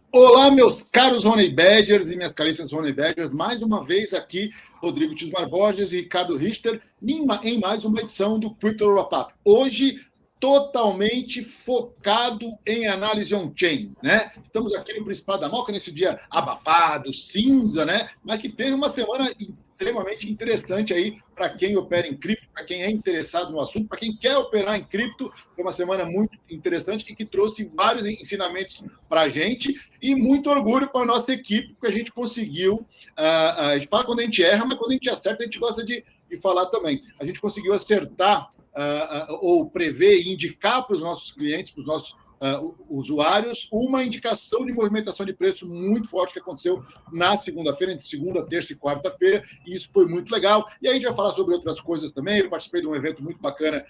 Olá, meus caros Honey Badgers e minhas caríssimas Honey Badgers, mais uma vez aqui, Rodrigo Tismar Borges e Ricardo Richter, em mais uma edição do Crypto Wrap-Up. Hoje, totalmente focado em análise on-chain, né? Estamos aqui no Principado da Moca, nesse dia abafado, cinza, né? Mas que teve uma semana extremamente interessante aí para quem opera em cripto, para quem é interessado no assunto, para quem quer operar em cripto. Foi uma semana muito interessante e que trouxe vários ensinamentos para a gente e muito orgulho para a nossa equipe, porque a gente conseguiu. A gente fala quando a gente erra, mas quando a gente acerta, a gente gosta de falar também. A gente conseguiu acertar ou prever e indicar para os nossos clientes, para os nossos usuários, uma indicação de movimentação de preço muito forte que aconteceu na segunda-feira, entre segunda, terça e quarta-feira, e isso foi muito legal. E aí a gente vai falar sobre outras coisas também. Eu participei de um evento muito bacana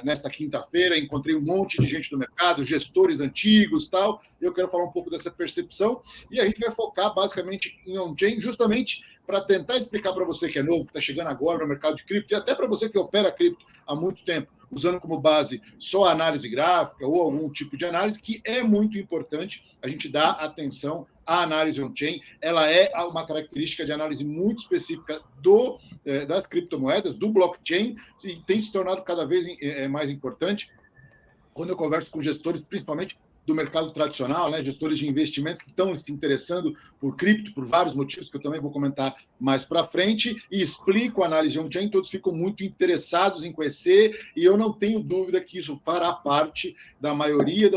nesta quinta-feira, encontrei um monte de gente do mercado, gestores antigos, tal. Eu quero falar um pouco dessa percepção, e a gente vai focar basicamente em on-chain, justamente para tentar explicar para você que é novo, que está chegando agora no mercado de cripto, e até para você que opera cripto há muito tempo, usando como base só a análise gráfica ou algum tipo de análise, que é muito importante a gente dar atenção à análise on-chain. Ela é uma característica de análise muito específica das criptomoedas, do blockchain, e tem se tornado cada vez mais importante. Quando eu converso com gestores, principalmente do mercado tradicional, né, gestores de investimento que estão se interessando por cripto, por vários motivos que eu também vou comentar mais para frente, e explico a análise on-chain, todos ficam muito interessados em conhecer, e eu não tenho dúvida que isso fará parte da maioria,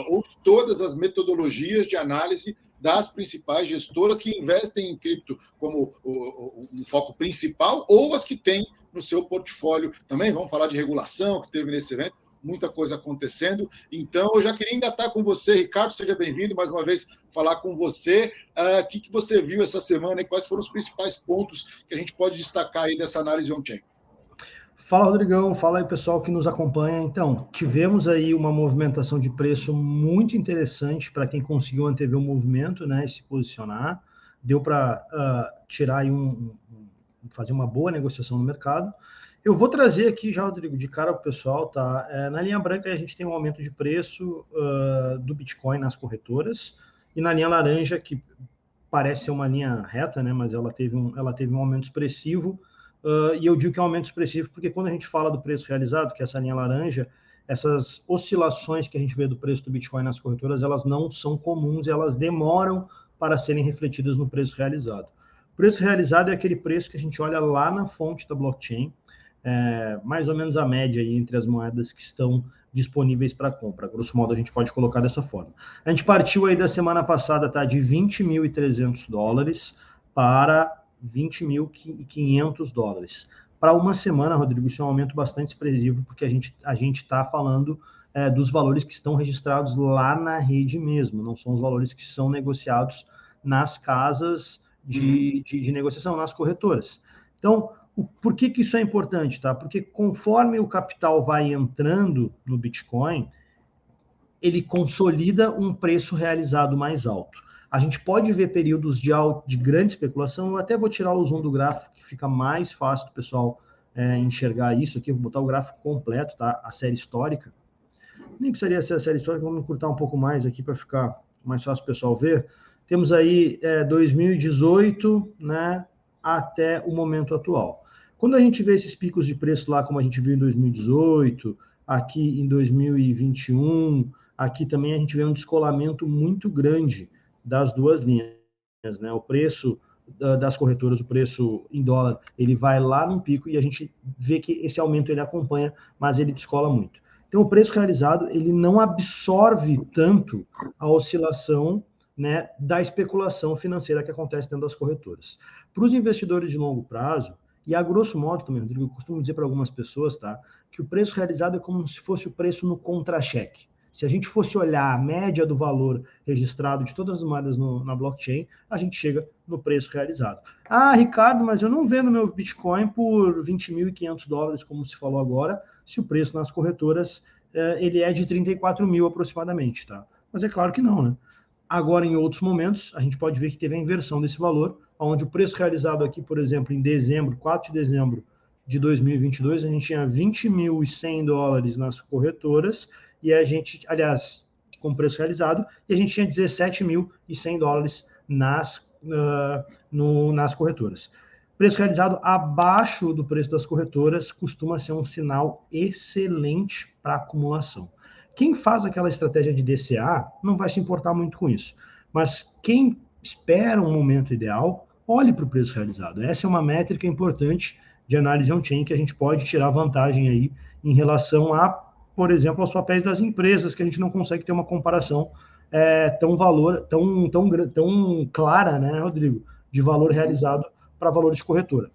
ou todas as metodologias de análise das principais gestoras que investem em cripto como um foco principal, ou as que têm no seu portfólio também. Vamos falar de regulação que teve nesse evento, muita coisa acontecendo. Então, eu já queria engatar com você, Ricardo, seja bem-vindo mais uma vez, falar com você. O que você viu essa semana e quais foram os principais pontos que a gente pode destacar aí dessa análise on-chain? Fala, Rodrigão. Fala aí, pessoal que nos acompanha. Então, tivemos aí uma movimentação de preço muito interessante para quem conseguiu antever o movimento, né, e se posicionar. Deu para tirar aí fazer uma boa negociação no mercado. Eu vou trazer aqui já, Rodrigo, de cara para o pessoal, tá? Na linha branca a gente tem um aumento de preço do Bitcoin nas corretoras, e na linha laranja, que parece ser uma linha reta, né, mas ela teve um aumento expressivo. E eu digo que é um aumento expressivo porque quando a gente fala do preço realizado, que é essa linha laranja, essas oscilações que a gente vê do preço do Bitcoin nas corretoras, elas não são comuns, elas demoram para serem refletidas no preço realizado. O preço realizado é aquele preço que a gente olha lá na fonte da blockchain, mais ou menos a média aí entre as moedas que estão disponíveis para compra. Grosso modo, a gente pode colocar dessa forma. A gente partiu aí da semana passada, tá, de $20.300 para $20.500. Para uma semana, Rodrigo, isso é um aumento bastante expressivo, porque a gente está falando dos valores que estão registrados lá na rede mesmo, não são os valores que são negociados nas casas de negociação, nas corretoras. Então, por que isso é importante, tá? Porque conforme o capital vai entrando no Bitcoin, ele consolida um preço realizado mais alto. A gente pode ver períodos de grande especulação. Eu até vou tirar o zoom do gráfico, que fica mais fácil do pessoal enxergar isso aqui. Eu vou botar o gráfico completo, tá? A série histórica. Nem precisaria ser a série histórica, vamos encurtar um pouco mais aqui para ficar mais fácil o pessoal ver. Temos aí 2018, né, até o momento atual. Quando a gente vê esses picos de preço lá, como a gente viu em 2018, aqui em 2021, aqui também a gente vê um descolamento muito grande das duas linhas, né? O preço das corretoras, o preço em dólar, ele vai lá no pico e a gente vê que esse aumento ele acompanha, mas ele descola muito. Então, o preço realizado, ele não absorve tanto a oscilação, né, da especulação financeira que acontece dentro das corretoras. Para os investidores de longo prazo, e a grosso modo também, Rodrigo, eu costumo dizer para algumas pessoas, tá, que o preço realizado é como se fosse o preço no contra-cheque. Se a gente fosse olhar a média do valor registrado de todas as moedas na blockchain, a gente chega no preço realizado. Ah, Ricardo, mas eu não vendo meu Bitcoin por $20.500, como se falou agora, se o preço nas corretoras ele é de 34 mil aproximadamente, tá? Mas é claro que não, né? Agora, em outros momentos, a gente pode ver que teve a inversão desse valor, onde o preço realizado aqui, por exemplo, em dezembro, 4 de dezembro de 2022, a gente tinha $20.100 nas corretoras, e a gente, aliás, com preço realizado, e a gente tinha 17.100 dólares nas corretoras. Preço realizado abaixo do preço das corretoras costuma ser um sinal excelente para acumulação. Quem faz aquela estratégia de DCA não vai se importar muito com isso, mas quem espera um momento ideal, olhe para o preço realizado. Essa é uma métrica importante de análise on-chain que a gente pode tirar vantagem aí em relação a, por exemplo, aos papéis das empresas, que a gente não consegue ter uma comparação tão clara, né, Rodrigo, de valor realizado para valores de corretora.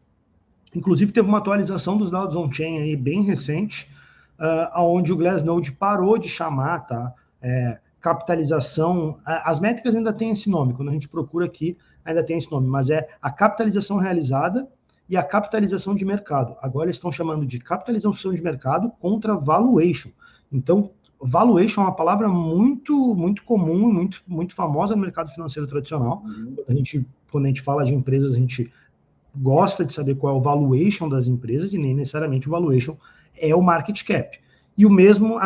Inclusive, teve uma atualização dos dados on-chain aí bem recente, onde o Glassnode parou de chamar, tá? Capitalização, as métricas ainda têm esse nome, quando a gente procura aqui, ainda tem esse nome, mas é a capitalização realizada e a capitalização de mercado. Agora eles estão chamando de capitalização de mercado contra valuation. Então, valuation é uma palavra muito, muito comum e muito, muito famosa no mercado financeiro tradicional. Quando a gente fala de empresas, a gente gosta de saber qual é o valuation das empresas e nem necessariamente o valuation é o market cap. E a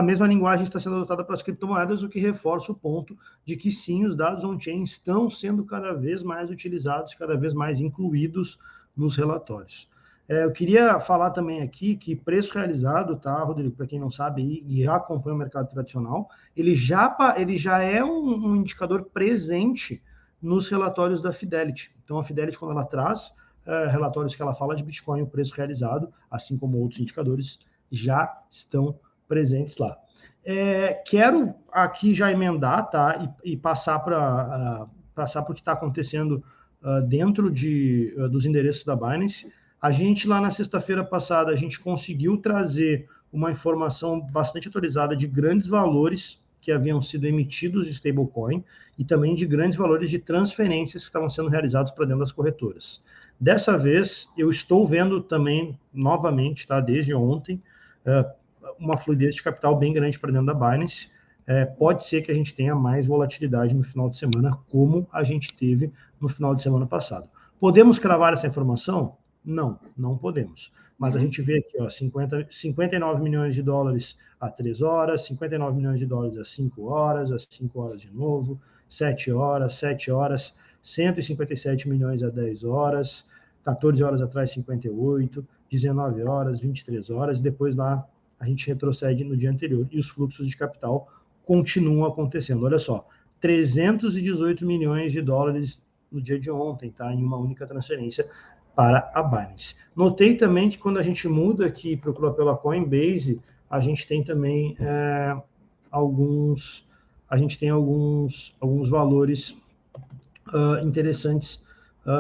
mesma linguagem está sendo adotada para as criptomoedas, o que reforça o ponto de que sim, os dados on-chain estão sendo cada vez mais utilizados, cada vez mais incluídos nos relatórios. Eu queria falar também aqui que preço realizado, tá, Rodrigo, para quem não sabe e já acompanha o mercado tradicional, ele já é um indicador presente nos relatórios da Fidelity. Então, a Fidelity, quando ela traz relatórios que ela fala de Bitcoin, o preço realizado, assim como outros indicadores, já estão presentes lá. Quero aqui já emendar, tá, e passar para o que está acontecendo dentro dos endereços da Binance. A gente, lá na sexta-feira passada, a gente conseguiu trazer uma informação bastante atualizada de grandes valores que haviam sido emitidos de stablecoin e também de grandes valores de transferências que estavam sendo realizados para dentro das corretoras. Dessa vez, eu estou vendo também, novamente, tá, desde ontem, uma fluidez de capital bem grande para dentro da Binance. Pode ser que a gente tenha mais volatilidade no final de semana, como a gente teve no final de semana passado. Podemos cravar essa informação? Não, não podemos. Mas a gente vê aqui, ó, 59 milhões de dólares a 3 horas, 59 milhões de dólares a 5 horas, a 5 horas de novo, 7 horas, 157 milhões a 10 horas, 14 horas atrás 58, 19 horas, 23 horas, e depois lá a gente retrocede no dia anterior e os fluxos de capital continuam acontecendo. Olha só, 318 milhões de dólares no dia de ontem, tá? Em uma única transferência para a Binance. Notei também que quando a gente muda aqui pela Coinbase, a gente tem também alguns valores interessantes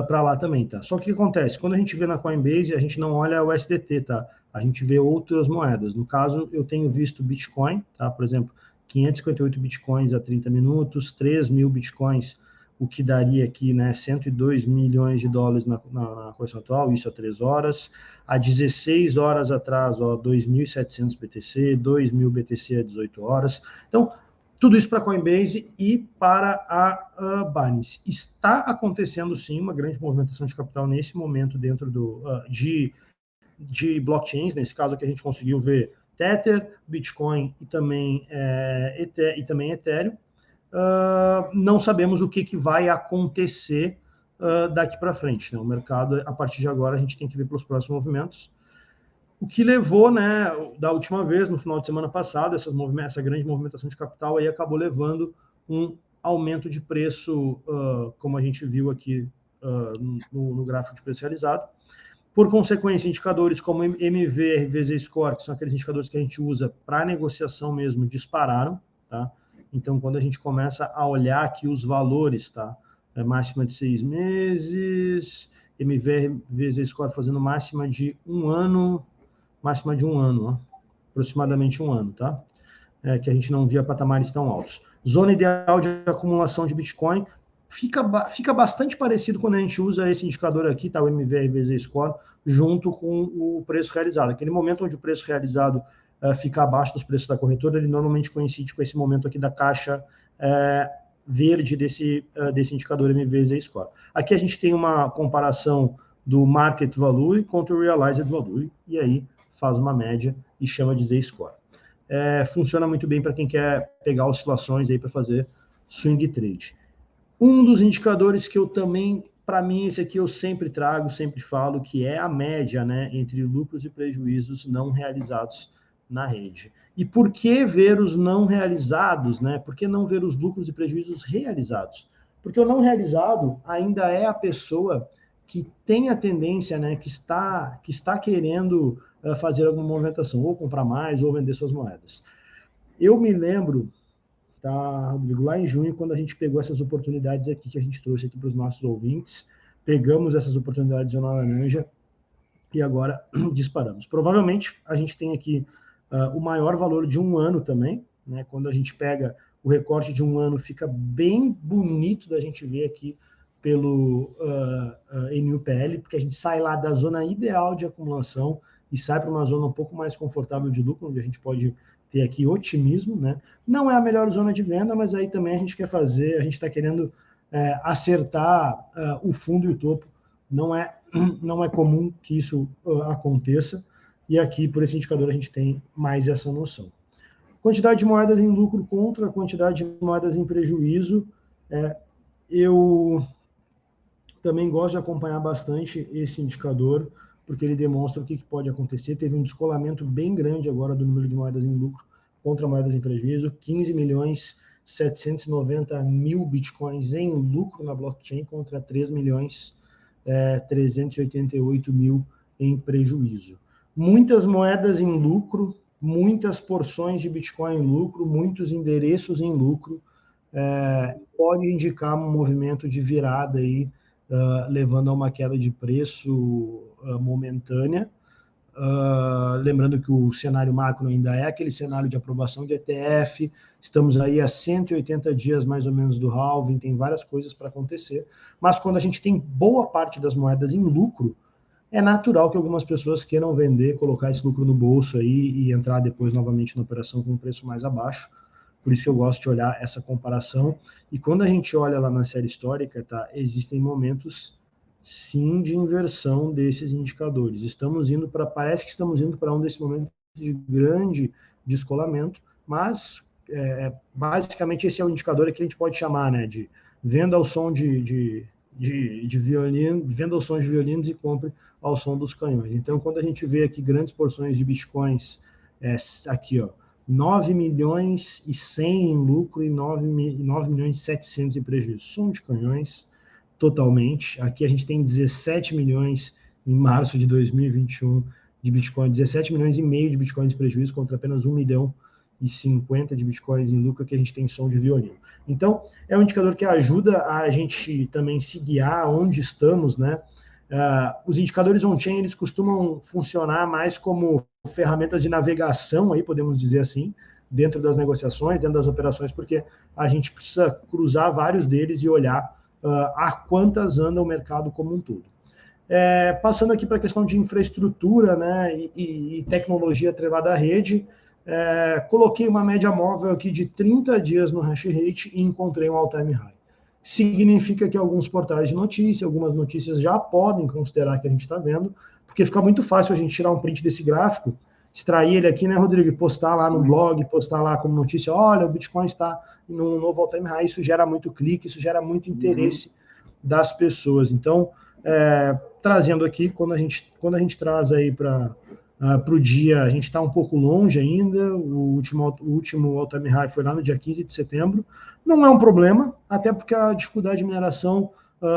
para lá também, tá? Só que o que acontece? Quando a gente vê na Coinbase, a gente não olha o USDT, tá? A gente vê outras moedas. No caso, eu tenho visto Bitcoin, tá? Por exemplo, 558 Bitcoins a 30 minutos, 3.000 Bitcoins, o que daria aqui, né, 102 milhões de dólares na cotação atual, isso a 3 horas. Há 16 horas atrás, 2.700 BTC, 2.000 BTC a 18 horas. Então, tudo isso para a Coinbase e para a Binance. Está acontecendo, sim, uma grande movimentação de capital nesse momento dentro de blockchains, nesse caso aqui a gente conseguiu ver Tether, Bitcoin e também Ethereum. Não sabemos o que vai acontecer daqui para frente, né? O mercado, a partir de agora, a gente tem que ver pelos próximos movimentos. O que levou, né, da última vez, no final de semana passado, essa grande movimentação de capital aí acabou levando um aumento de preço, como a gente viu aqui no gráfico de preço realizado. Por consequência, indicadores como MV, RVZ Score, que são aqueles indicadores que a gente usa para negociação mesmo, dispararam, tá? Então, quando a gente começa a olhar aqui os valores, tá? Máxima de 6 meses, MV, RVZ Score fazendo máxima de um ano, ó, aproximadamente um ano, tá? Que a gente não via patamares tão altos. Zona ideal de acumulação de Bitcoin fica bastante parecido quando a gente usa esse indicador aqui, tá? O MV/RVZ Score, junto com o preço realizado. Aquele momento onde o preço realizado fica abaixo dos preços da corretora, ele normalmente coincide com esse momento aqui da caixa verde desse indicador MV/RVZ Score. Aqui a gente tem uma comparação do Market Value contra o Realized Value, e aí faz uma média e chama de Z-Score. funciona muito bem para quem quer pegar oscilações aí para fazer swing trade. Um dos indicadores que eu também, para mim, esse aqui eu sempre trago, sempre falo, que é a média, né, entre lucros e prejuízos não realizados na rede. E por que ver os não realizados, né? Por que não ver os lucros e prejuízos realizados? Porque o não realizado ainda é a pessoa que tem a tendência, né, que está querendo fazer alguma movimentação, ou comprar mais, ou vender suas moedas. Eu me lembro, tá, Rodrigo, lá em junho, quando a gente pegou essas oportunidades aqui, que a gente trouxe aqui para os nossos ouvintes, pegamos essas oportunidades de Zona Laranja e agora disparamos. Provavelmente a gente tem aqui o maior valor de um ano também, né? Quando a gente pega o recorte de um ano, fica bem bonito da gente ver aqui pelo NUPL, porque a gente sai lá da zona ideal de acumulação e sai para uma zona um pouco mais confortável de lucro, onde a gente pode ter aqui otimismo, né? Não é a melhor zona de venda, mas aí também a gente quer fazer, a gente está querendo acertar o fundo e o topo. Não é comum que isso aconteça, e aqui, por esse indicador, a gente tem mais essa noção. Quantidade de moedas em lucro contra a quantidade de moedas em prejuízo, eu também gosto de acompanhar bastante esse indicador, porque ele demonstra o que pode acontecer. Teve um descolamento bem grande agora do número de moedas em lucro contra moedas em prejuízo, 15.790.000 bitcoins em lucro na blockchain contra 3.388.000 em prejuízo. Muitas moedas em lucro, muitas porções de Bitcoin em lucro, muitos endereços em lucro, pode indicar um movimento de virada aí, levando a uma queda de preço momentânea. Lembrando que o cenário macro ainda é aquele cenário de aprovação de ETF, estamos aí a 180 dias mais ou menos do halving, tem várias coisas para acontecer, mas quando a gente tem boa parte das moedas em lucro, é natural que algumas pessoas queiram vender, colocar esse lucro no bolso aí e entrar depois novamente na operação com um preço mais abaixo. Por isso que eu gosto de olhar essa comparação. E quando a gente olha lá na série histórica, tá, existem momentos, sim, de inversão desses indicadores. Parece que estamos indo para um desses momentos de grande descolamento, mas basicamente esse é o indicador que a gente pode chamar, né, de venda ao som de violino, venda ao som de violinos e compre ao som dos canhões. Então, quando a gente vê aqui grandes porções de bitcoins, aqui, ó, 9 milhões e 100 em lucro e 9 milhões e 700 em prejuízo. Som de canhões, totalmente. Aqui a gente tem 17 milhões em março de 2021 de Bitcoin, 17 milhões e meio de Bitcoins de prejuízo contra apenas 1 milhão e 50 de Bitcoins em lucro, que a gente tem som de violino. Então, é um indicador que ajuda a gente também se guiar onde estamos, né? Os indicadores on-chain, eles costumam funcionar mais como ferramentas de navegação, aí podemos dizer assim, dentro das negociações, dentro das operações, porque a gente precisa cruzar vários deles e olhar a quantas anda o mercado como um todo. Passando aqui para a questão de infraestrutura, né, e tecnologia atrelada à rede, coloquei uma média móvel aqui de 30 dias no hash rate e encontrei um all-time high. Significa que alguns portais de notícia, algumas notícias já podem considerar que a gente está vendo, porque fica muito fácil a gente tirar um print desse gráfico, extrair ele aqui, né, Rodrigo, e postar lá no blog, postar lá como notícia, olha, o Bitcoin está num novo all-time high, isso gera muito clique, isso gera muito interesse das pessoas. Então, trazendo aqui, quando a gente traz aí para o dia, a gente está um pouco longe ainda, o último all-time high foi lá no dia 15 de setembro, não é um problema, até porque a dificuldade de mineração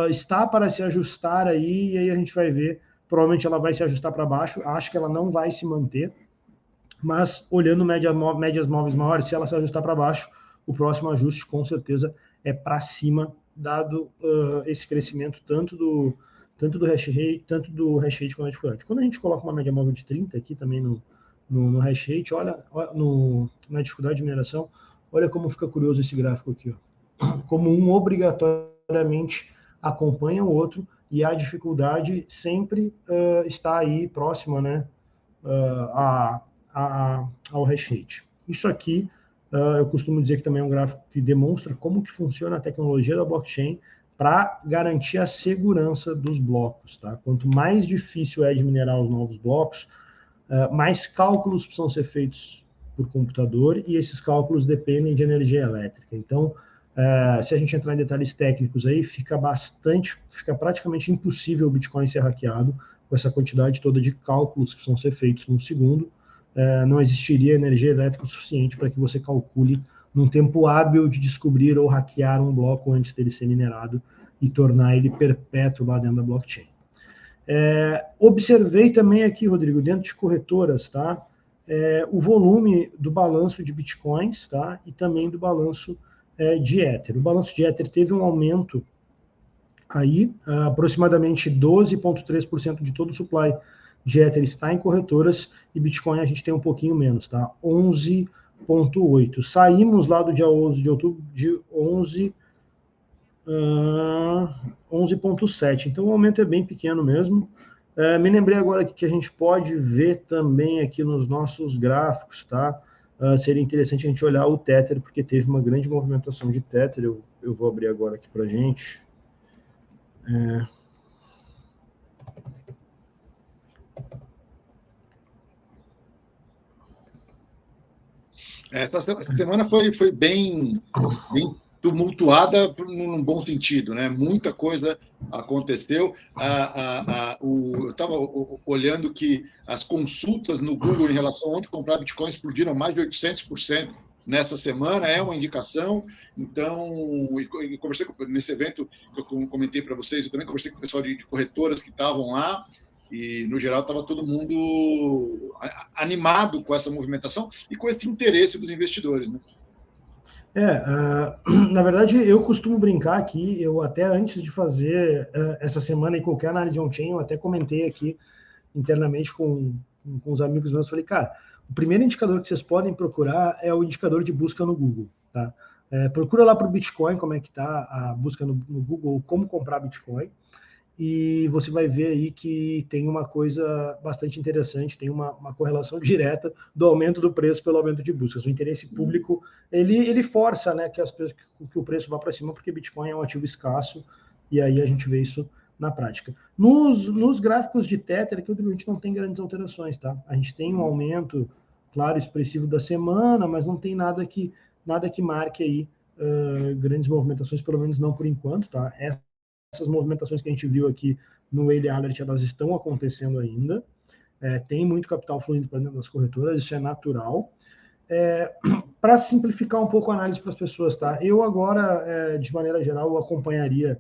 está para se ajustar aí, e aí a gente vai ver, provavelmente ela vai se ajustar para baixo, acho que ela não vai se manter, mas olhando médias móveis maiores, se ela se ajustar para baixo, o próximo ajuste com certeza é para cima, dado esse crescimento tanto do hash rate quanto da dificuldade. Quando a gente coloca uma média móvel de 30 aqui também no hash rate, olha na dificuldade de mineração, olha como fica curioso esse gráfico aqui, ó. Como um obrigatoriamente acompanha o outro, e a dificuldade sempre está aí próxima, né, ao hash rate. Isso aqui, eu costumo dizer que também é um gráfico que demonstra como que funciona a tecnologia da blockchain para garantir a segurança dos blocos, tá? Quanto mais difícil é de minerar os novos blocos, mais cálculos precisam ser feitos por computador e esses cálculos dependem de energia elétrica. Então, se a gente entrar em detalhes técnicos aí, fica praticamente impossível o Bitcoin ser hackeado com essa quantidade toda de cálculos que precisam ser feitos num segundo. Não existiria energia elétrica suficiente para que você calcule num tempo hábil de descobrir ou hackear um bloco antes dele ser minerado e tornar ele perpétuo lá dentro da blockchain. Observei também aqui, Rodrigo, dentro de corretoras, tá? O volume do balanço de Bitcoins, tá? E também do balanço de Ether. O balanço de Ether teve um aumento aí, aproximadamente 12,3% de todo o supply de Ether está em corretoras, e Bitcoin a gente tem um pouquinho menos, tá? 11,8%. Saímos lá do dia 11 de outubro de 11,7%. Então o aumento é bem pequeno mesmo. Me lembrei agora que a gente pode ver também aqui nos nossos gráficos, tá? Seria interessante a gente olhar o Tether, porque teve uma grande movimentação de Tether. Eu vou abrir agora aqui para a gente. Essa semana foi bem tumultuada num bom sentido, né? Muita coisa aconteceu. Eu estava olhando que as consultas no Google em relação a onde comprar Bitcoin explodiram mais de 800% nessa semana, é uma indicação. Então, e conversei nesse evento que eu comentei para vocês, eu também conversei com o pessoal de corretoras que estavam lá, e, no geral, estava todo mundo animado com essa movimentação e com esse interesse dos investidores, né? Na verdade, eu costumo brincar aqui, eu até antes de fazer essa semana em qualquer análise on-chain, eu até comentei aqui internamente com os amigos meus, falei, cara, o primeiro indicador que vocês podem procurar é o indicador de busca no Google, tá? Procura lá para o Bitcoin, como é que está a busca no Google, como comprar Bitcoin, e você vai ver aí que tem uma coisa bastante interessante, tem uma correlação direta do aumento do preço pelo aumento de buscas. O interesse público, ele força, né, que o preço vá para cima, porque Bitcoin é um ativo escasso, e aí a gente vê isso na prática. Nos gráficos de Tether, que a gente não tem grandes alterações, tá? A gente tem um aumento, claro, expressivo da semana, mas não tem nada que marque aí grandes movimentações, pelo menos não por enquanto, tá? Essas movimentações que a gente viu aqui no Whale Alert, elas estão acontecendo ainda. Tem muito capital fluindo para dentro das corretoras, isso é natural. Para simplificar um pouco a análise para as pessoas, tá? Eu agora, de maneira geral, acompanharia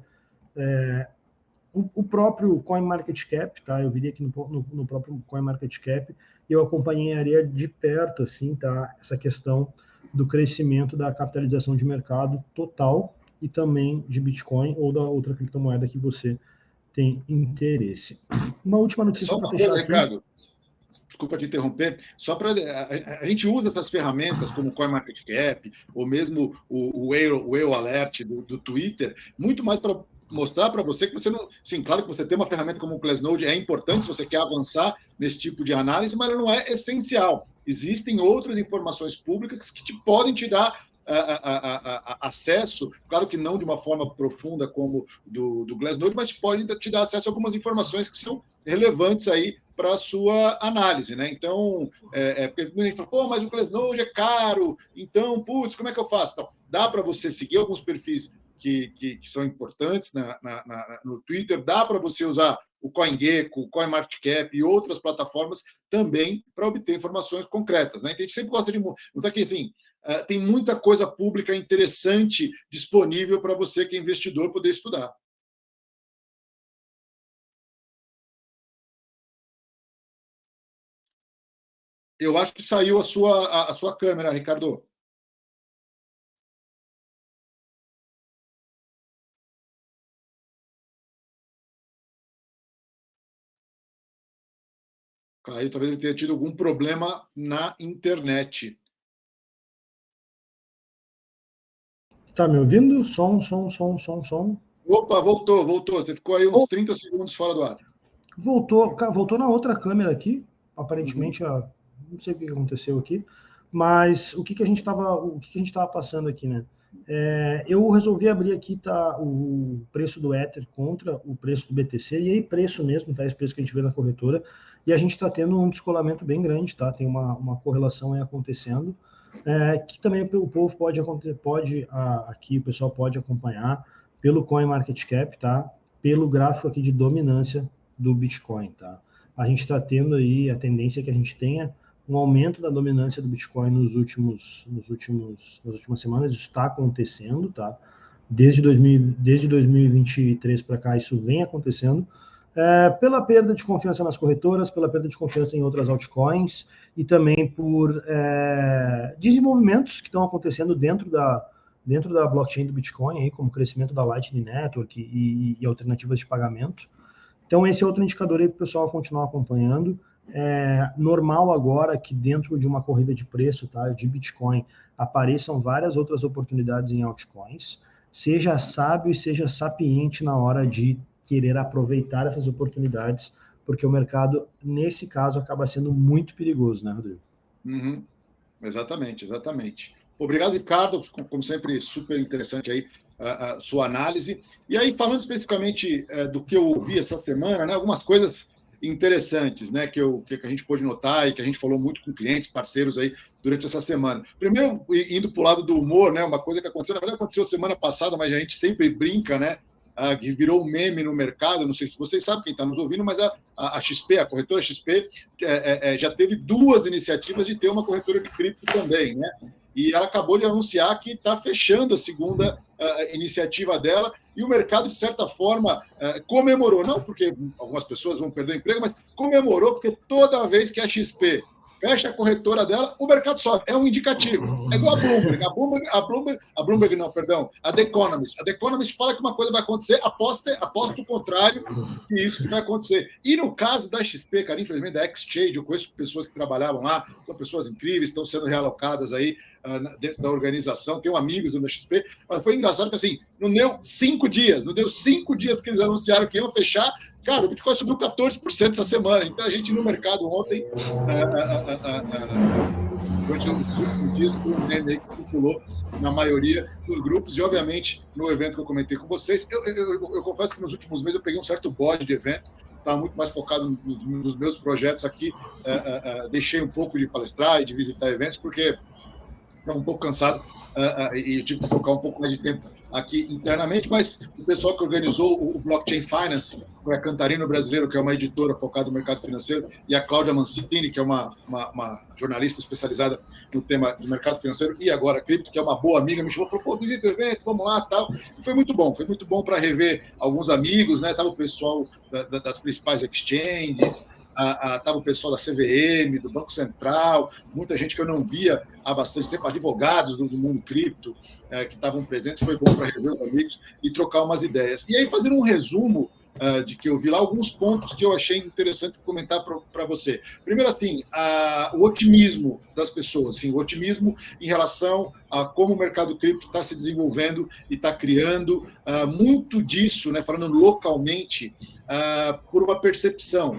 o próprio CoinMarketCap, tá? Eu viria aqui no próprio CoinMarketCap, eu acompanharia de perto, assim, tá? Essa questão do crescimento da capitalização de mercado total e também de Bitcoin ou da outra criptomoeda que você tem interesse. Uma última notícia para fechar aqui. Ricardo, desculpa te interromper, só para a gente usa essas ferramentas como o CoinMarketCap ou mesmo o Whale Alert do Twitter, muito mais para mostrar para você que você não... Sim, claro que você ter uma ferramenta como o Glassnode é importante se você quer avançar nesse tipo de análise, mas ela não é essencial. Existem outras informações públicas que podem te dar acesso, claro que não de uma forma profunda como do Glassnode, mas pode te dar acesso a algumas informações que são relevantes aí para a sua análise, né? Então, porque a gente fala, pô, mas o Glassnode é caro, então, putz, como é que eu faço? Então, dá para você seguir alguns perfis que são importantes no Twitter, dá para você usar o CoinGecko, o CoinMarketCap e outras plataformas também para obter informações concretas, né? Então, a gente sempre gosta de mudar aqui, assim, tem muita coisa pública interessante disponível para você que é investidor poder estudar. Eu acho que saiu a sua câmera, Ricardo. Caiu, talvez ele tenha tido algum problema na internet. Tá me ouvindo? Som. Opa, voltou. Você ficou aí uns 30 segundos fora do ar. Voltou na outra câmera aqui, aparentemente, não sei o que aconteceu aqui, mas o que a gente estava passando aqui, né? Eu resolvi abrir aqui, tá, o preço do Ether contra o preço do BTC, e aí preço mesmo, tá? Esse preço que a gente vê na corretora, e a gente está tendo um descolamento bem grande, tá? Tem uma correlação aí acontecendo, que também o povo aqui o pessoal pode acompanhar pelo CoinMarketCap, tá? Pelo gráfico aqui de dominância do Bitcoin, tá? A gente está tendo aí a tendência que a gente tenha um aumento da dominância do Bitcoin nas últimas semanas, isso está acontecendo, tá? Desde 2023 para cá, isso vem acontecendo, pela perda de confiança nas corretoras, pela perda de confiança em outras altcoins, e também por desenvolvimentos que estão acontecendo dentro da blockchain do Bitcoin, aí, como o crescimento da Lightning Network e alternativas de pagamento. Então, esse é outro indicador aí para o pessoal continuar acompanhando. Normal agora que dentro de uma corrida de preço, tá, de Bitcoin, apareçam várias outras oportunidades em altcoins. Seja sábio e seja sapiente na hora de querer aproveitar essas oportunidades, porque o mercado, nesse caso, acaba sendo muito perigoso, né, Rodrigo? Uhum. Exatamente. Obrigado, Ricardo. Como sempre, super interessante aí a sua análise. E aí, falando especificamente do que eu ouvi essa semana, né, algumas coisas interessantes, né, que a gente pôde notar e que a gente falou muito com clientes, parceiros aí durante essa semana. Primeiro, indo para o lado do humor, né, uma coisa que aconteceu, na verdade aconteceu semana passada, mas a gente sempre brinca, né, que virou um meme no mercado, não sei se vocês sabem, quem está nos ouvindo, mas a XP, a corretora XP, já teve 2 iniciativas de ter uma corretora de cripto também, né? E ela acabou de anunciar que está fechando a segunda iniciativa dela, e o mercado, de certa forma, comemorou, não porque algumas pessoas vão perder o emprego, mas comemorou porque toda vez que a XP fecha a corretora dela, o mercado sobe. É um indicativo. É igual a Bloomberg. A The Economist. A The Economist fala que uma coisa vai acontecer, aposta o contrário que isso que vai acontecer. E no caso da XP, cara, infelizmente, da Exchange, eu conheço pessoas que trabalhavam lá, são pessoas incríveis, estão sendo realocadas aí dentro da organização, tenho amigos da XP, mas foi engraçado que assim, não deu 5 dias que eles anunciaram que iam fechar, cara, o Bitcoin subiu 14% essa semana, então a gente no mercado ontem, durante os últimos dias, foi um meme que circulou na maioria dos grupos, e obviamente no evento que eu comentei com vocês, eu confesso que nos últimos meses eu peguei um certo bode de evento, estava muito mais focado nos meus projetos aqui, deixei um pouco de palestrar e de visitar eventos, porque estava um pouco cansado e eu tive que focar um pouco mais de tempo aqui internamente, mas o pessoal que organizou o Blockchain Finance foi a Cantarino Brasileiro, que é uma editora focada no mercado financeiro, e a Cláudia Mancini, que é uma jornalista especializada no tema do mercado financeiro e agora cripto, que é uma boa amiga, me chamou e falou, pô, visita o evento, vamos lá, tal. E foi muito bom para rever alguns amigos, né? Tava o pessoal das principais exchanges, estava o pessoal da CVM, do Banco Central, muita gente que eu não via há bastante tempo, advogados do mundo cripto que estavam presentes, foi bom para rever os amigos e trocar umas ideias. E aí, fazendo um resumo de que eu vi lá, alguns pontos que eu achei interessante comentar para você. Primeiro, assim, o otimismo das pessoas, assim, o otimismo em relação a como o mercado cripto está se desenvolvendo e está criando muito disso, né, falando localmente, por uma percepção.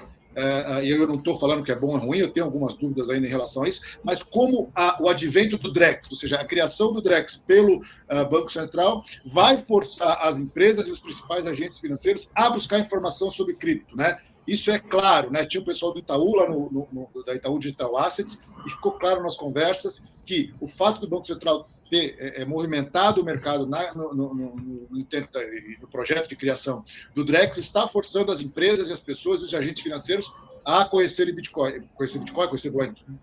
Eu não estou falando que é bom ou ruim, eu tenho algumas dúvidas ainda em relação a isso, mas como o advento do Drex, ou seja, a criação do Drex pelo Banco Central, vai forçar as empresas e os principais agentes financeiros a buscar informação sobre cripto, né? Isso é claro, né? Tinha o pessoal do Itaú, lá da Itaú Digital Assets, e ficou claro nas conversas que o fato do Banco Central ter movimentado o mercado no projeto de criação do Drex está forçando as empresas e as pessoas e os agentes financeiros a conhecerem Bitcoin, conhecer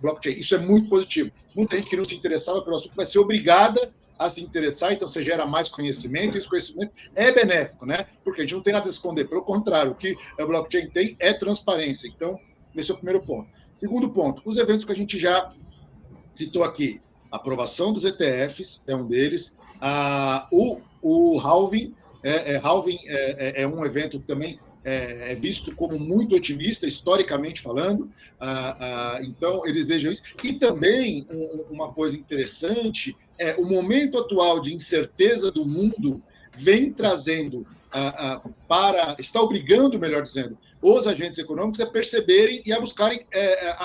blockchain. Isso é muito positivo. Muita gente que não se interessava pelo assunto vai ser obrigada a se interessar, então você gera mais conhecimento, e esse conhecimento é benéfico, né? Porque a gente não tem nada a esconder, pelo contrário, o que a blockchain tem é transparência. Então, esse é o primeiro ponto. Segundo ponto, os eventos que a gente já citou aqui, a aprovação dos ETFs é um deles, o halving é um evento que também é visto como muito otimista, historicamente falando, então eles vejam isso. E também uma coisa interessante o momento atual de incerteza do mundo vem trazendo está obrigando, melhor dizendo, os agentes econômicos a perceberem e a buscarem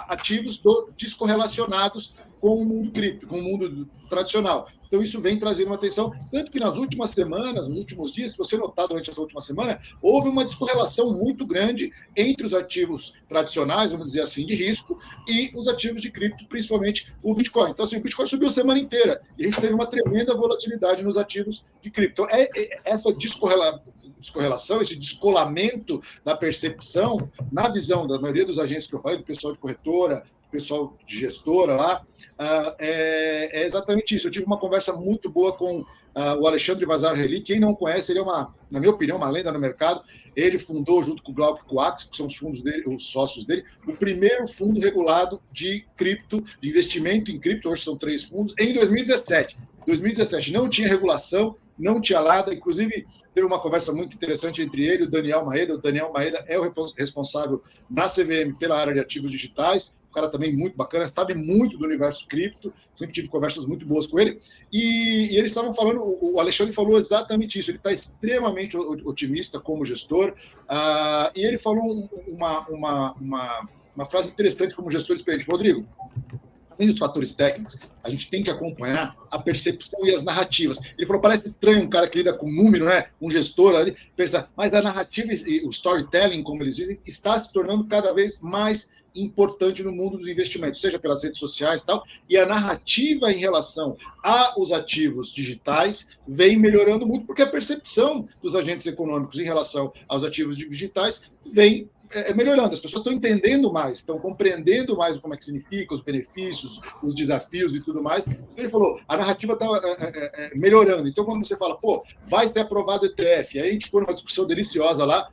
ativos descorrelacionados com o mundo cripto, com o mundo tradicional. Então, isso vem trazendo uma atenção, tanto que nas últimas semanas, nos últimos dias, se você notar durante essa última semana, houve uma descorrelação muito grande entre os ativos tradicionais, vamos dizer assim, de risco, e os ativos de cripto, principalmente o Bitcoin. Então, assim, o Bitcoin subiu a semana inteira, e a gente teve uma tremenda volatilidade nos ativos de cripto. Então, essa descorrelação, esse descolamento da percepção, na visão da maioria dos agentes que eu falei, do pessoal de corretora, pessoal de gestora lá, é exatamente isso. Eu tive uma conversa muito boa com o Alexandre Vazar-Reli. Quem não conhece, ele é na minha opinião, uma lenda no mercado. Ele fundou, junto com o Glauco Coax, que são os fundos dele, os sócios dele, o primeiro fundo regulado de cripto, de investimento em cripto, hoje são 3 fundos, em 2017. 2017 não tinha regulação, não tinha nada, inclusive teve uma conversa muito interessante entre ele e o Daniel Maeda. O Daniel Maeda é o responsável na CVM pela área de ativos digitais, um cara também muito bacana, sabe muito do universo cripto, sempre tive conversas muito boas com ele, e eles estavam falando, o Alexandre falou exatamente isso, ele está extremamente otimista como gestor, e ele falou uma frase interessante como gestor experiente. Rodrigo, além dos fatores técnicos, a gente tem que acompanhar a percepção e as narrativas. Ele falou, parece estranho um cara que lida com número, né? Um gestor ali, pensar, mas a narrativa e o storytelling, como eles dizem, está se tornando cada vez mais importante no mundo dos investimentos, seja pelas redes sociais e tal, e a narrativa em relação aos ativos digitais vem melhorando muito, porque a percepção dos agentes econômicos em relação aos ativos digitais vem melhorando. As pessoas estão entendendo mais, estão compreendendo mais como é que significa, os benefícios, os desafios e tudo mais. Então, ele falou, a narrativa está melhorando. Então, quando você fala, vai ser aprovado o ETF, aí a gente põe uma discussão deliciosa lá,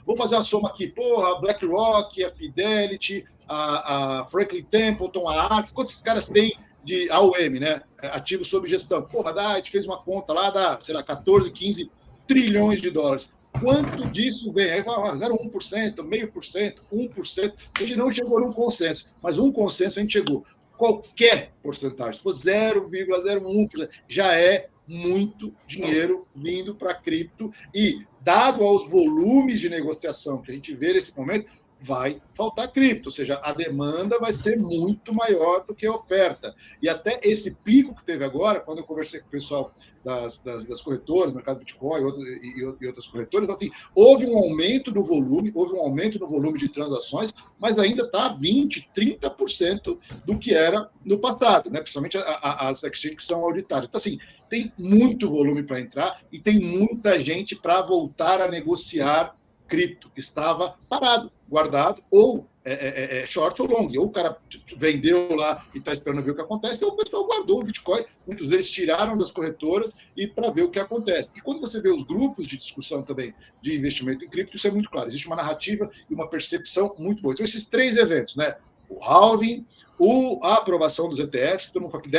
vou fazer uma soma aqui, a BlackRock, a Fidelity, a Franklin Templeton, a ARK, quantos esses caras têm de AUM, né? Ativos sob gestão? A gente fez uma conta lá, dá, 14, 15 trilhões de dólares. Quanto disso vem? Aí fala 0,1%, 0,5%, 1%. A gente não chegou num consenso, mas um consenso a gente chegou. Qualquer porcentagem, se for 0,01%, já é muito dinheiro vindo para cripto e, dado aos volumes de negociação que a gente vê nesse momento, vai faltar cripto, ou seja, a demanda vai ser muito maior do que a oferta. E até esse pico que teve agora, quando eu conversei com o pessoal das corretoras, mercado Bitcoin e outras corretoras, assim, houve um aumento no volume de transações, mas ainda está 20%, 30% do que era no passado, né? Principalmente as exchanges que são auditadas. Então, assim, tem muito volume para entrar e tem muita gente para voltar a negociar cripto, que estava parado, guardado, ou short ou long. Ou o cara vendeu lá e está esperando ver o que acontece, ou o pessoal guardou o Bitcoin, muitos deles tiraram das corretoras e para ver o que acontece. E quando você vê os grupos de discussão também de investimento em cripto, isso é muito claro. Existe uma narrativa e uma percepção muito boa. Então, esses 3 eventos, né? O halving, a aprovação dos ETFs, que todo mundo fala que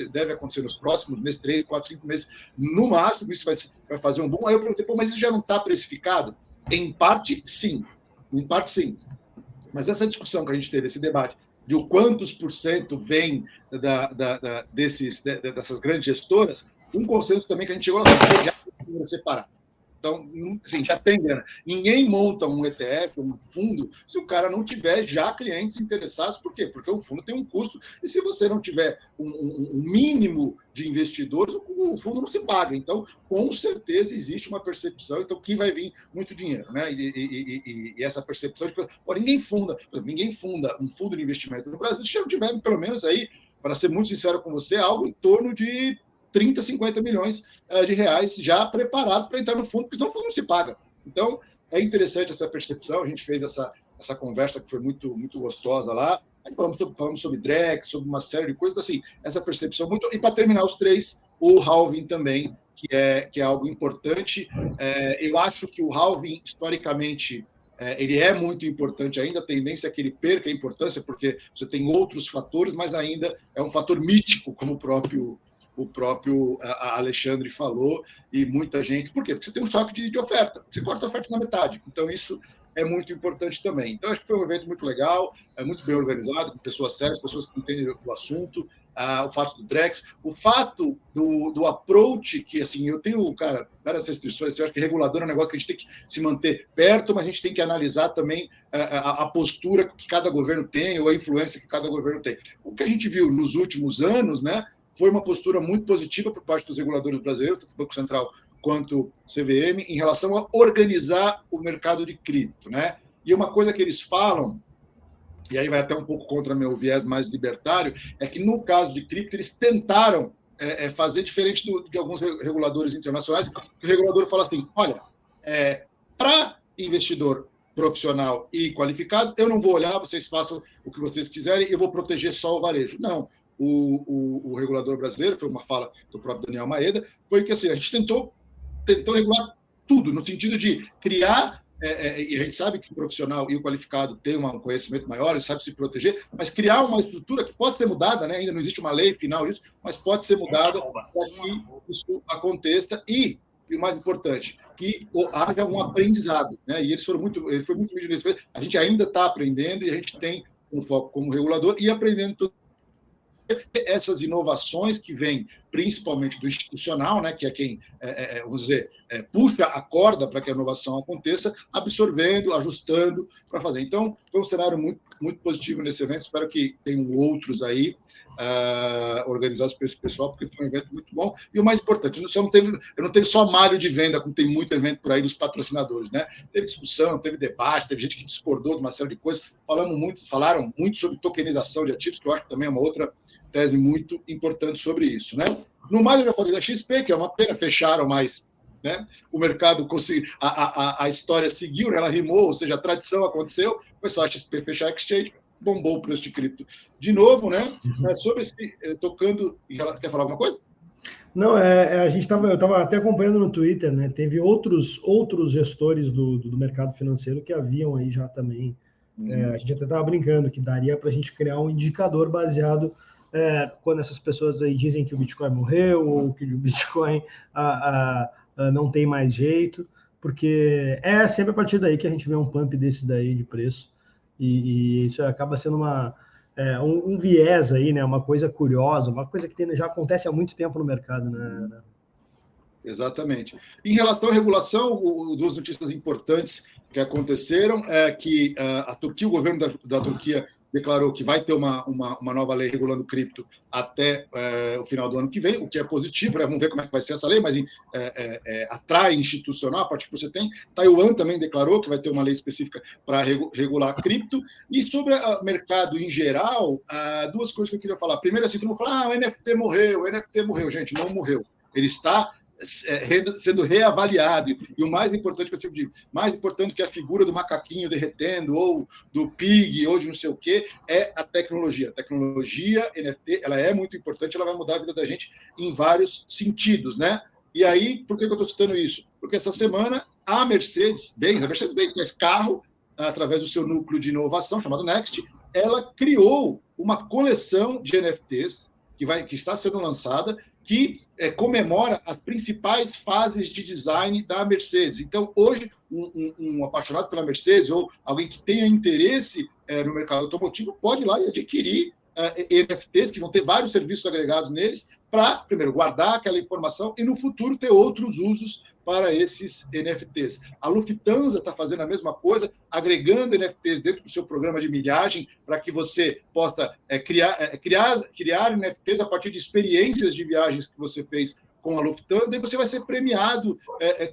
deve acontecer nos próximos meses, 3, 4, 5 meses, no máximo, isso vai fazer um boom. Aí eu perguntei, mas isso já não está precificado? Em parte, sim. Mas essa discussão que a gente teve, esse debate de o quantos por cento vem dessas grandes gestoras, um consenso também que a gente chegou lá, já separar. Então, assim, já tem grana. Ninguém monta um ETF, um fundo, se o cara não tiver já clientes interessados. Por quê? Porque o fundo tem um custo. E se você não tiver um mínimo de investidores, o fundo não se paga. Então, com certeza, existe uma percepção. Então, que vai vir muito dinheiro, né? E essa percepção de que ninguém funda um fundo de investimento no Brasil, se não tiver, pelo menos aí, para ser muito sincero com você, algo em torno de 30, 50 milhões de reais já preparado para entrar no fundo, porque senão o fundo não se paga. Então, é interessante essa percepção. A gente fez essa conversa que foi muito, muito gostosa lá. Aí falamos sobre Drex, sobre uma série de coisas. Assim, essa percepção muito... E para terminar os 3, o halving também, que é algo importante. Eu acho que o halving, historicamente, ele é muito importante ainda. A tendência é que ele perca a importância, porque você tem outros fatores, mas ainda é um fator mítico, como o próprio Alexandre falou, e muita gente. Por quê? Porque você tem um choque de oferta. Você corta a oferta na metade. Então, isso é muito importante também. Então, acho que foi um evento muito legal, muito bem organizado, com pessoas sérias, pessoas que entendem do assunto, o fato do Drex, o fato do approach, que assim, eu tenho, cara, várias restrições, eu acho que regulador é um negócio que a gente tem que se manter perto, mas a gente tem que analisar também a postura que cada governo tem, ou a influência que cada governo tem. O que a gente viu nos últimos anos, né, foi uma postura muito positiva por parte dos reguladores brasileiros, tanto o Banco Central quanto o CVM, em relação a organizar o mercado de cripto, né? E uma coisa que eles falam, e aí vai até um pouco contra meu viés mais libertário, é que no caso de cripto eles tentaram fazer diferente de alguns reguladores internacionais, que o regulador fala assim, olha, para investidor profissional e qualificado, eu não vou olhar, vocês façam o que vocês quiserem, eu vou proteger só o varejo. Não. O regulador brasileiro, foi uma fala do próprio Daniel Maeda, foi que assim, a gente tentou regular tudo, no sentido de criar, e a gente sabe que o profissional e o qualificado têm um conhecimento maior, ele sabe se proteger, mas criar uma estrutura que pode ser mudada, né? Ainda não existe uma lei final disso, mas pode ser mudada para que isso aconteça e o mais importante, que haja um aprendizado, né? E ele foi muito nesse. A gente ainda está aprendendo e a gente tem um foco como regulador e aprendendo tudo. Essas inovações que vêm principalmente do institucional, né, que é quem, vamos dizer, puxa a corda para que a inovação aconteça, absorvendo, ajustando para fazer. Então, foi um cenário muito, muito positivo nesse evento. Espero que tenham outros aí organizados por esse pessoal, porque foi um evento muito bom. E o mais importante, eu não tenho só malho de venda, como tem muito evento por aí dos patrocinadores, né? Teve discussão, teve debate, teve gente que discordou de uma série de coisas. Falaram muito sobre tokenização de ativos, que eu acho que também é uma outra tese muito importante sobre isso, né? No mais, eu já falei da XP, que é uma pena, fecharam, mas, né, o mercado conseguiu, a história seguiu, né, ela rimou, ou seja, a tradição aconteceu, foi só a XP fechar a exchange, bombou o preço de cripto de novo, né? Sobre esse, tocando, quer falar alguma coisa? Não, eu estava até acompanhando no Twitter, né? Teve outros gestores do mercado financeiro que haviam aí já também. A gente até estava brincando que daria para a gente criar um indicador baseado quando essas pessoas aí dizem que o Bitcoin morreu ou que o Bitcoin não tem mais jeito, porque é sempre a partir daí que a gente vê um pump desses daí de preço, e isso acaba sendo um viés aí, né? Uma coisa curiosa, uma coisa que já acontece há muito tempo no mercado, né? Exatamente. Em relação à regulação, duas notícias importantes que aconteceram é que a Turquia, o governo da Turquia declarou que vai ter uma nova lei regulando cripto até o final do ano que vem, o que é positivo, né? Vamos ver como é que vai ser essa lei, mas atrai institucional, a partir que você tem. Taiwan também declarou que vai ter uma lei específica para regular cripto. E sobre o mercado em geral, duas coisas que eu queria falar. Primeiro, assim, todo mundo fala, o NFT morreu. Gente, não morreu. Ele está sendo reavaliado, e o mais importante que eu sempre digo, mais importante que a figura do macaquinho derretendo, ou do pig, ou de não sei o quê, é a tecnologia. A tecnologia NFT, ela é muito importante, ela vai mudar a vida da gente em vários sentidos, né? E aí, por que eu estou citando isso? Porque essa semana a Mercedes-Benz, que faz carro, através do seu núcleo de inovação, chamado Next, ela criou uma coleção de NFTs que está sendo lançada, que comemora as principais fases de design da Mercedes. Então, hoje, um apaixonado pela Mercedes ou alguém que tenha interesse no mercado automotivo pode ir lá e adquirir NFTs, que vão ter vários serviços agregados neles, para, primeiro, guardar aquela informação e, no futuro, ter outros usos para esses NFTs. A Lufthansa está fazendo a mesma coisa, agregando NFTs dentro do seu programa de milhagem, para que você possa criar NFTs a partir de experiências de viagens que você fez com a Lufthansa, e você vai ser premiado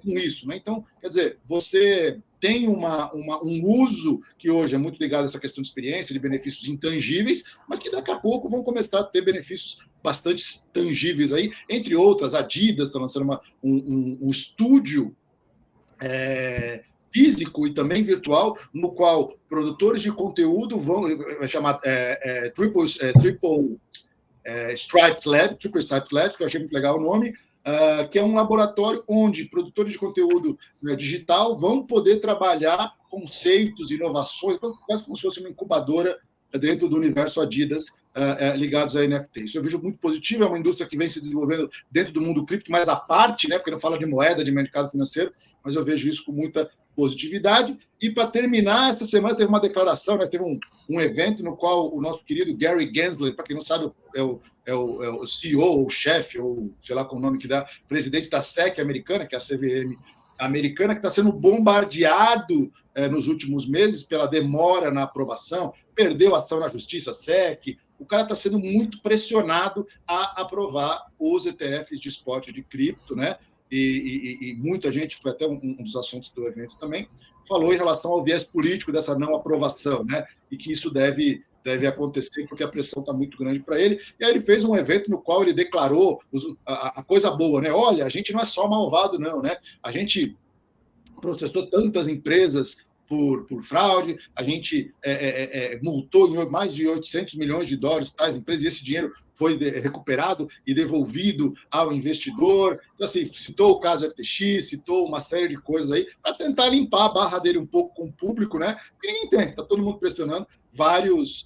com isso, né? Então, quer dizer, você tem um uso que hoje é muito ligado a essa questão de experiência, de benefícios intangíveis, mas que daqui a pouco vão começar a ter benefícios bastante tangíveis aí, entre outras. A Adidas está lançando um estúdio físico e também virtual, no qual produtores de conteúdo vão chamar Triple Stripes Lab, que eu achei muito legal o nome, que é um laboratório onde produtores de conteúdo digital vão poder trabalhar conceitos, inovações, quase como se fosse uma incubadora dentro do universo Adidas, ligados a NFT. Isso eu vejo muito positivo, é uma indústria que vem se desenvolvendo dentro do mundo cripto, mas à parte, né, porque não fala de moeda, de mercado financeiro, mas eu vejo isso com muita positividade. E para terminar, essa semana teve uma declaração, né, teve um evento no qual o nosso querido Gary Gensler, para quem não sabe, é o CEO, o chefe, ou sei lá qual o nome que dá, presidente da SEC americana, que é a CVM americana, que está sendo bombardeado nos últimos meses pela demora na aprovação, perdeu ação na justiça, SEC. O cara está sendo muito pressionado a aprovar os ETFs de spot de cripto, né? E muita gente, foi até um dos assuntos do evento também, falou em relação ao viés político dessa não aprovação, né? E que isso deve acontecer porque a pressão está muito grande para ele. E aí ele fez um evento no qual ele declarou a coisa boa, né? Olha, a gente não é só malvado, não, né? A gente processou tantas empresas por fraude, a gente multou em mais de 800 milhões de dólares tais empresas, e esse dinheiro foi recuperado e devolvido ao investidor. Então, assim, citou o caso FTX, citou uma série de coisas aí, para tentar limpar a barra dele um pouco com o público, né? Porque ninguém tem, está todo mundo pressionando, vários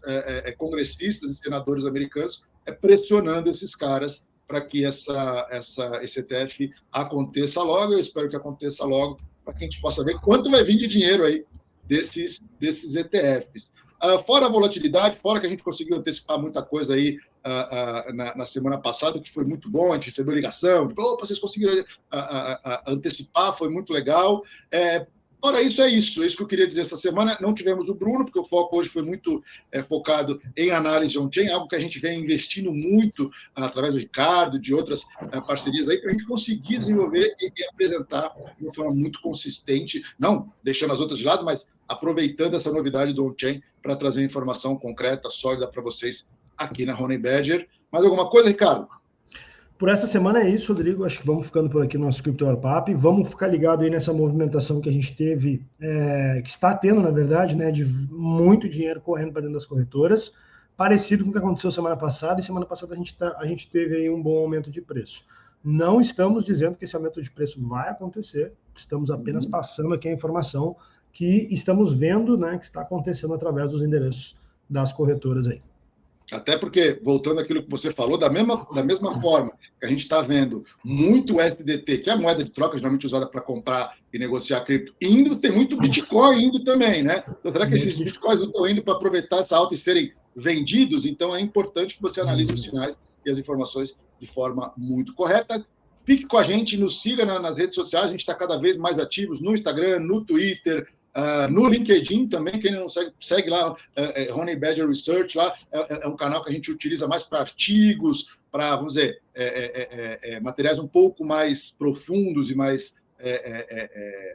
congressistas e senadores americanos pressionando esses caras para que esse ETF aconteça logo. Eu espero que aconteça logo, para que a gente possa ver quanto vai vir de dinheiro aí desses ETFs. Fora a volatilidade, fora que a gente conseguiu antecipar muita coisa aí na semana passada, que foi muito bom, a gente recebeu ligação, vocês conseguiram antecipar, foi muito legal. Fora isso, é isso que eu queria dizer essa semana. Não tivemos o Bruno, porque o foco hoje foi muito focado em análise on-chain, algo que a gente vem investindo muito através do Ricardo, de outras parcerias aí, para a gente conseguir desenvolver e apresentar de uma forma muito consistente, não deixando as outras de lado, mas aproveitando essa novidade do on-chain para trazer informação concreta, sólida para vocês aqui na Honey Badger. Mais alguma coisa, Ricardo? Por essa semana é isso, Rodrigo. Acho que vamos ficando por aqui no nosso Crypto Hour Papo. Vamos ficar ligado aí nessa movimentação que a gente teve, que está tendo, na verdade, né, de muito dinheiro correndo para dentro das corretoras, parecido com o que aconteceu semana passada. E semana passada a gente teve aí um bom aumento de preço. Não estamos dizendo que esse aumento de preço vai acontecer, estamos apenas passando aqui a informação que estamos vendo, né, que está acontecendo através dos endereços das corretoras aí. Até porque, voltando àquilo que você falou, da mesma forma que a gente está vendo muito USDT, que é a moeda de troca geralmente usada para comprar e negociar cripto, indo, tem muito Bitcoin indo também, né? Então, será que esses Bitcoins não estão indo para aproveitar essa alta e serem vendidos? Então, é importante que você analise os sinais e as informações de forma muito correta. Fique com a gente, nos siga nas redes sociais, a gente está cada vez mais ativos no Instagram, no Twitter, no LinkedIn também. Quem não segue lá, Honey Badger Research, lá é um canal que a gente utiliza mais para artigos, para, vamos dizer, materiais um pouco mais profundos e mais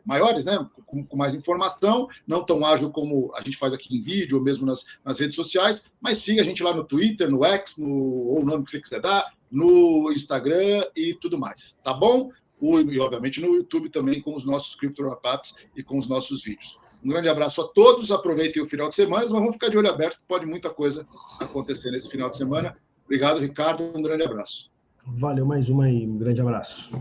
maiores, né? Com mais informação, não tão ágil como a gente faz aqui em vídeo ou mesmo nas redes sociais, mas siga a gente lá no Twitter, no X, ou o nome que você quiser dar, no Instagram e tudo mais, tá bom? E, obviamente, no YouTube também, com os nossos Crypto Wrap-Ups e com os nossos vídeos. Um grande abraço a todos, aproveitem o final de semana, mas vamos ficar de olho aberto, pode muita coisa acontecer nesse final de semana. Obrigado, Ricardo, um grande abraço. Valeu, mais uma aí, um grande abraço.